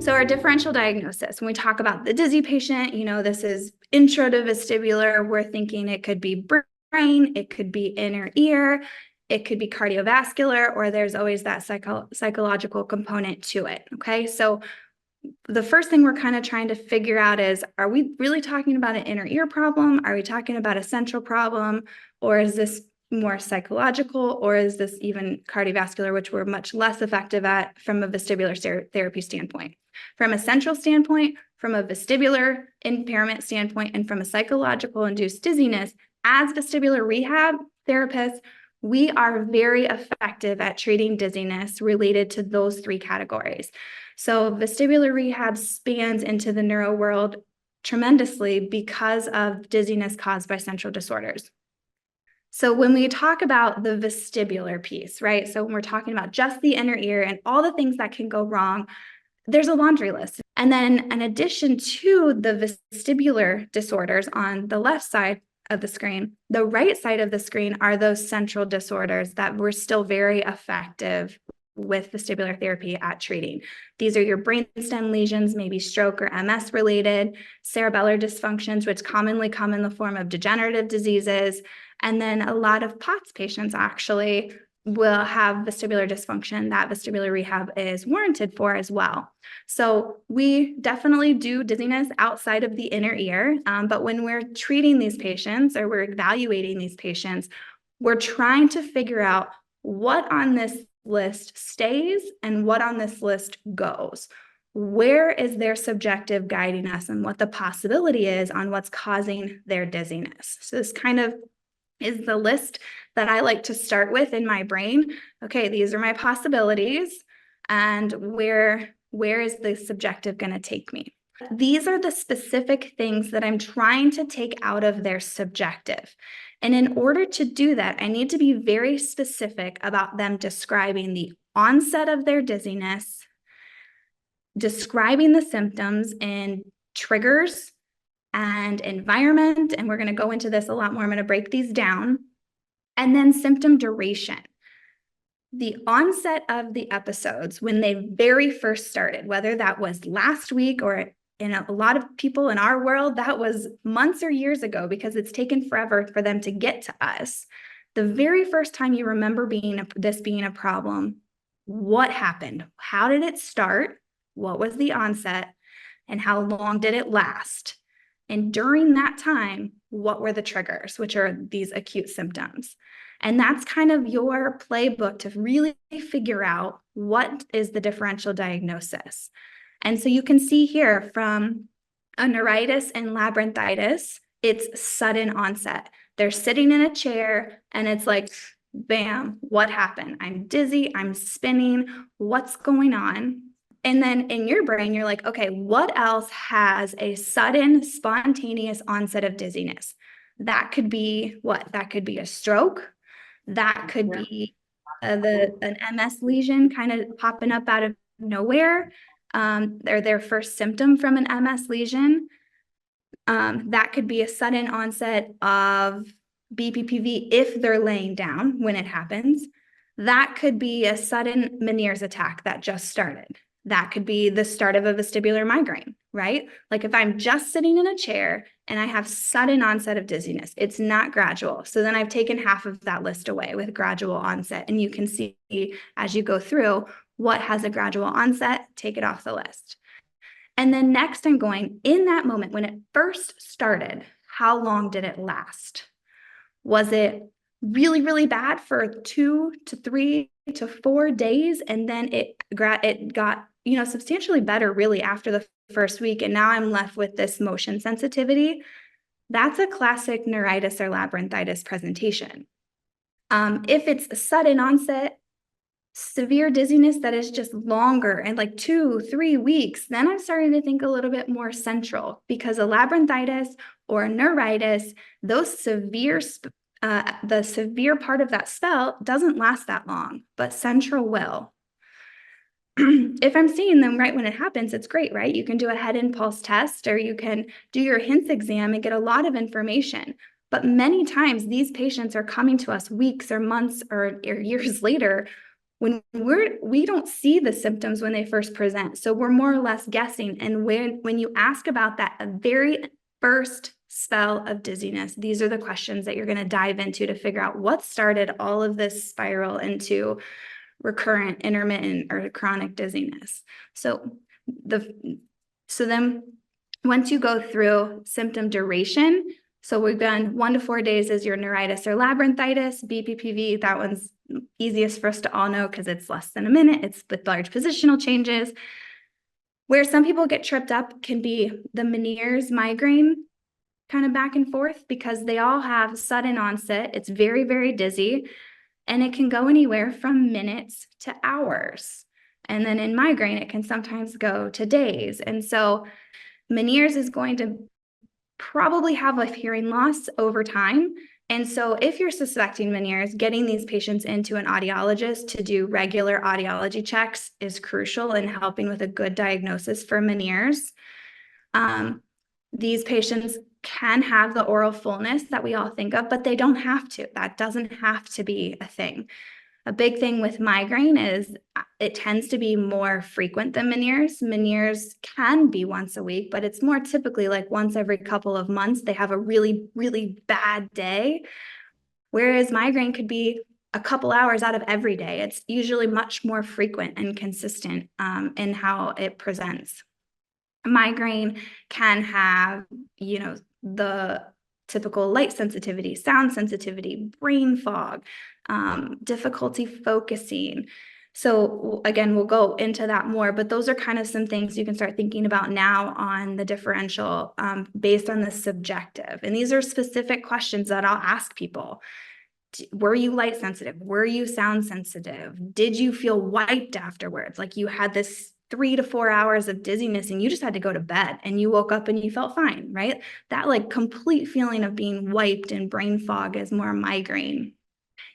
So our differential diagnosis, when we talk about the dizzy patient, this is intro to vestibular. We're thinking it could be brain, it could be inner ear, it could be cardiovascular, or there's always that psychological component to it, okay? So the first thing we're kind of trying to figure out is, are we really talking about an inner ear problem? Are we talking about a central problem? Or is this more psychological? Or is this even cardiovascular, which we're much less effective at from a vestibular therapy standpoint? From a central standpoint, from a vestibular impairment standpoint, and from a psychological induced dizziness, as vestibular rehab therapists, we are very effective at treating dizziness related to those three categories. So vestibular rehab spans into the neuro world tremendously because of dizziness caused by central disorders. So when we talk about the vestibular piece, right? So when we're talking about just the inner ear and all the things that can go wrong, there's a laundry list. And then in addition to the vestibular disorders on the left side of the screen, the right side of the screen are those central disorders that we're still very effective with vestibular therapy at treating. These are your brainstem lesions, maybe stroke or MS related, cerebellar dysfunctions, which commonly come in the form of degenerative diseases. And then a lot of POTS patients actually will have vestibular dysfunction that vestibular rehab is warranted for as well. So we definitely do dizziness outside of the inner ear, but when we're treating these patients or we're evaluating these patients, we're trying to figure out what on this list stays and what on this list goes. Where is their subjective guiding us and what the possibility is on what's causing their dizziness? So this kind of is the list that I like to start with in my brain. Okay, these are my possibilities, and where is the subjective going to take me? These are the specific things that I'm trying to take out of their subjective. And in order to do that, I need to be very specific about them describing the onset of their dizziness, describing the symptoms and triggers and environment, and we're going to go into this a lot more. I'm going to break these down. And then symptom duration. The onset of the episodes, when they very first started, whether that was last week or in a lot of people in our world, that was months or years ago because it's taken forever for them to get to us. The very first time you remember this being a problem, what happened? How did it start? What was the onset? And how long did it last? And during that time, what were the triggers, which are these acute symptoms? And that's kind of your playbook to really figure out what is the differential diagnosis. And so you can see here from a neuritis and labyrinthitis, it's sudden onset. They're sitting in a chair and it's like, bam, what happened? I'm dizzy, I'm spinning, what's going on? And then in your brain, you're like, okay, what else has a sudden, spontaneous onset of dizziness? That could be what? That could be a stroke. That could be an MS lesion kind of popping up out of nowhere. They're their first symptom from an MS lesion. That could be a sudden onset of BPPV if they're laying down when it happens. That could be a sudden Meniere's attack that just started. That could be the start of a vestibular migraine, right? Like if I'm just sitting in a chair and I have sudden onset of dizziness, it's not gradual. So then I've taken half of that list away with gradual onset. And you can see as you go through what has a gradual onset, take it off the list. And then next I'm going, in that moment when it first started, how long did it last? Was it really, really bad for 2 to 3 to 4 days? And then it got substantially better really after the first week. And now I'm left with this motion sensitivity. That's a classic neuritis or labyrinthitis presentation. If it's a sudden onset, severe dizziness that is just longer and like 2-3 weeks, then I'm starting to think a little bit more central, because a labyrinthitis or a neuritis, those the severe part of that spell doesn't last that long, but central will. If I'm seeing them right when it happens, it's great, right? You can do a head impulse test, or you can do your HINTS exam and get a lot of information. But many times these patients are coming to us weeks or months or years later when we don't see the symptoms when they first present. So we're more or less guessing. And when you ask about that very first spell of dizziness, these are the questions that you're going to dive into to figure out what started all of this spiral into recurrent, intermittent, or chronic dizziness. So then once you go through symptom duration, so we've done 1 to 4 days is your neuritis or labyrinthitis, BPPV, that one's easiest for us to all know because it's less than a minute. It's with large positional changes. Where some people get tripped up can be the Meniere's migraine, kind of back and forth, because they all have sudden onset. It's very, very dizzy, and it can go anywhere from minutes to hours. And then in migraine, it can sometimes go to days. And so Meniere's is going to probably have a hearing loss over time. And so if you're suspecting Meniere's, getting these patients into an audiologist to do regular audiology checks is crucial in helping with a good diagnosis for Meniere's. These patients can have the oral fullness that we all think of, but they don't have to. That doesn't have to be a thing. A big thing with migraine is it tends to be more frequent than Meniere's. Meniere's can be once a week, but it's more typically like once every couple of months. They have a really, really bad day, whereas migraine could be a couple hours out of every day. It's usually much more frequent and consistent in how it presents. Migraine can have, the typical light sensitivity, sound sensitivity, brain fog, difficulty focusing. So again, we'll go into that more, but those are kind of some things you can start thinking about now on the differential based on the subjective. And these are specific questions that I'll ask people. Were you light sensitive? Were you sound sensitive? Did you feel wiped afterwards? Like you had this 3 to 4 hours of dizziness and you just had to go to bed and you woke up and you felt fine, right? That like complete feeling of being wiped and brain fog is more migraine.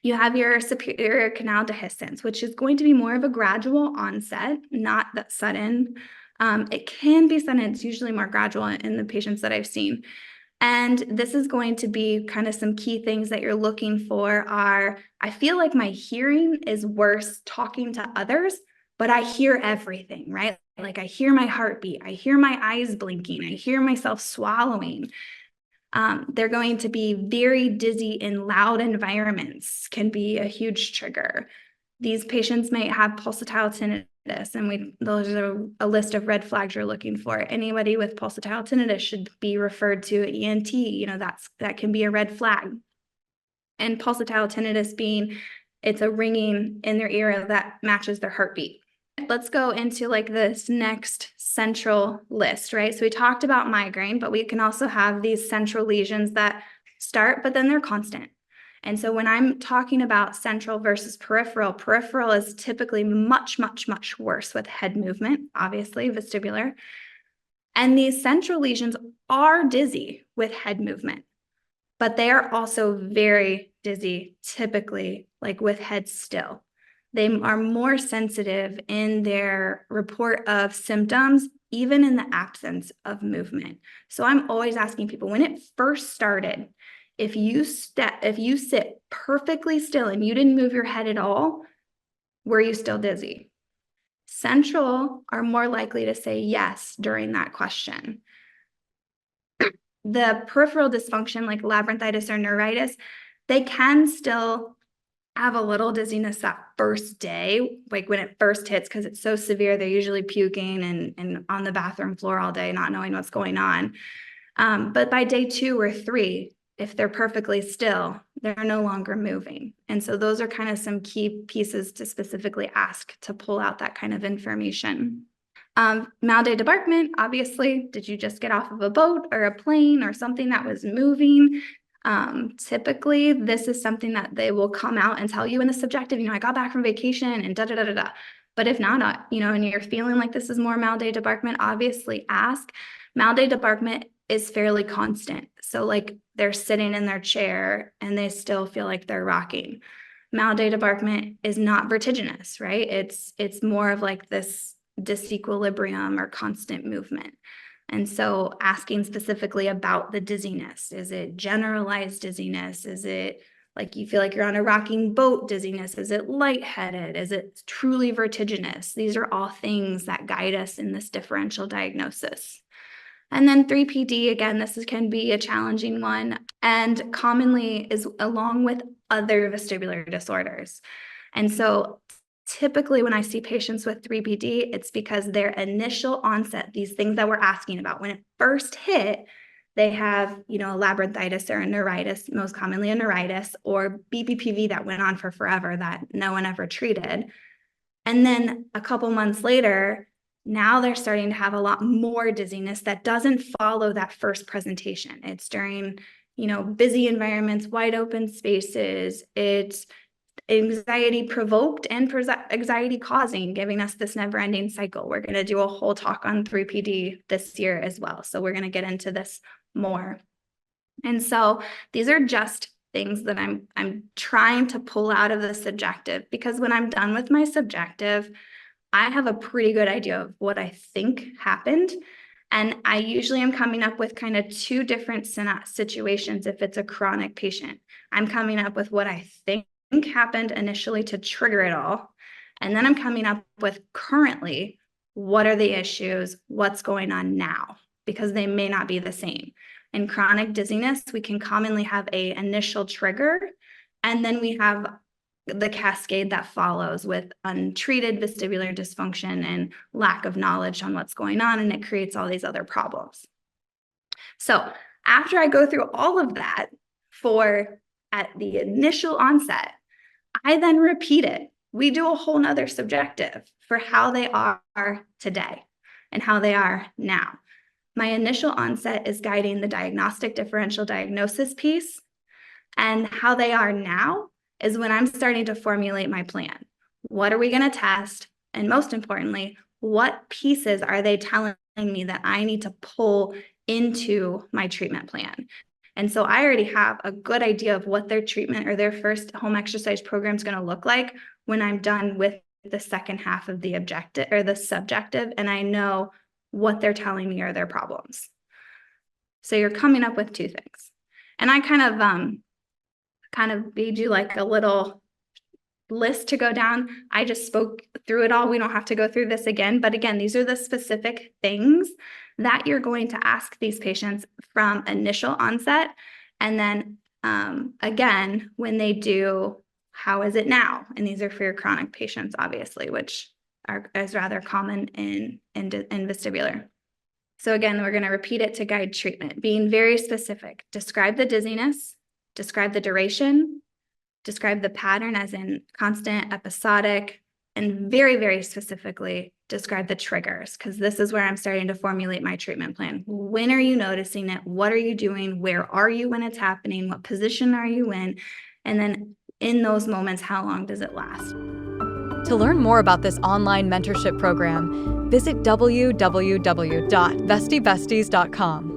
You have your superior canal dehiscence, which is going to be more of a gradual onset, not that sudden. It can be sudden. It's usually more gradual in the patients that I've seen. And this is going to be kind of some key things that you're looking for are, I feel like my hearing is worse talking to others, but I hear everything, right? Like I hear my heartbeat, I hear my eyes blinking, I hear myself swallowing. They're going to be very dizzy in loud environments, can be a huge trigger. These patients might have pulsatile tinnitus, and those are a list of red flags you're looking for. Anybody with pulsatile tinnitus should be referred to ENT. That can be a red flag. And pulsatile tinnitus being, it's a ringing in their ear that matches their heartbeat. Let's go into like this next central list, right? So we talked about migraine, but we can also have these central lesions that start, but then they're constant. And so when I'm talking about central versus peripheral is typically much, much, much worse with head movement, obviously, vestibular. And these central lesions are dizzy with head movement, but they are also very dizzy, typically, like with head still. They are more sensitive in their report of symptoms, even in the absence of movement. So I'm always asking people, when it first started, if you sit perfectly still and you didn't move your head at all, were you still dizzy? Central are more likely to say yes during that question. The peripheral dysfunction, like labyrinthitis or neuritis, they can still have a little dizziness that first day, like when it first hits, because it's so severe, they're usually puking and on the bathroom floor all day, not knowing what's going on. But by day 2 or 3, if they're perfectly still, they're no longer moving. And so those are kind of some key pieces to specifically ask to pull out that kind of information. Mal de débarquement, obviously, did you just get off of a boat or a plane or something that was moving? Typically, this is something that they will come out and tell you in the subjective, I got back from vacation and da-da-da-da-da. But if not, and you're feeling like this is more mal de débarquement, obviously ask. Mal de débarquement is fairly constant. So like they're sitting in their chair and they still feel like they're rocking. Mal de débarquement is not vertiginous, right? It's more of like this disequilibrium or constant movement. And so asking specifically about the dizziness, is it generalized dizziness? Is it Like you feel like you're on a rocking boat dizziness. Is it lightheaded? Is it truly vertiginous? These are all things that guide us in this differential diagnosis. And then 3PD, again, can be a challenging one and commonly is along with other vestibular disorders. And so typically when I see patients with 3PD, it's because their initial onset, these things that we're asking about, when it first hit, they have, a labyrinthitis or a neuritis, most commonly a neuritis, or BPPV that went on for forever that no one ever treated. And then a couple months later, now they're starting to have a lot more dizziness that doesn't follow that first presentation. It's during, busy environments, wide open spaces. It's anxiety provoked and anxiety causing, giving us this never ending cycle. We're going to do a whole talk on 3PD this year as well. So we're going to get into this more. And so these are just things that I'm trying to pull out of the subjective, because when I'm done with my subjective, I have a pretty good idea of what I think happened. And I usually am coming up with kind of two different situations if it's a chronic patient. I'm coming up with what I think happened initially to trigger it all. And then I'm coming up with currently, what are the issues? What's going on now? Because they may not be the same. In chronic dizziness, we can commonly have an initial trigger, and then we have the cascade that follows with untreated vestibular dysfunction and lack of knowledge on what's going on, and it creates all these other problems. So after I go through all of that at the initial onset, I then repeat it. We do a whole nother subjective for how they are today and how they are now. My initial onset is guiding the diagnostic differential diagnosis piece, and how they are now is when I'm starting to formulate my plan. What are we going to test? And most importantly, what pieces are they telling me that I need to pull into my treatment plan? And so I already have a good idea of what their treatment or their first home exercise program is going to look like when I'm done with the second half of the objective or the subjective, and I know what they're telling me are their problems. So you're coming up with two things. And I kind of made you like a little list to go down. I just spoke through it all. We don't have to go through this again. But again, these are the specific things that you're going to ask these patients from initial onset. And then again, when they do, how is it now? And these are for your chronic patients, obviously, which is rather common in vestibular. So again, we're going to repeat it to guide treatment, being very specific. Describe the dizziness, describe the duration, describe the pattern as in constant, episodic, and very, very specifically describe the triggers, because this is where I'm starting to formulate my treatment plan. When are you noticing it? What are you doing? Where are you when it's happening? What position are you in? And then in those moments, how long does it last? To learn more about this online mentorship program, visit www.vestibesties.com.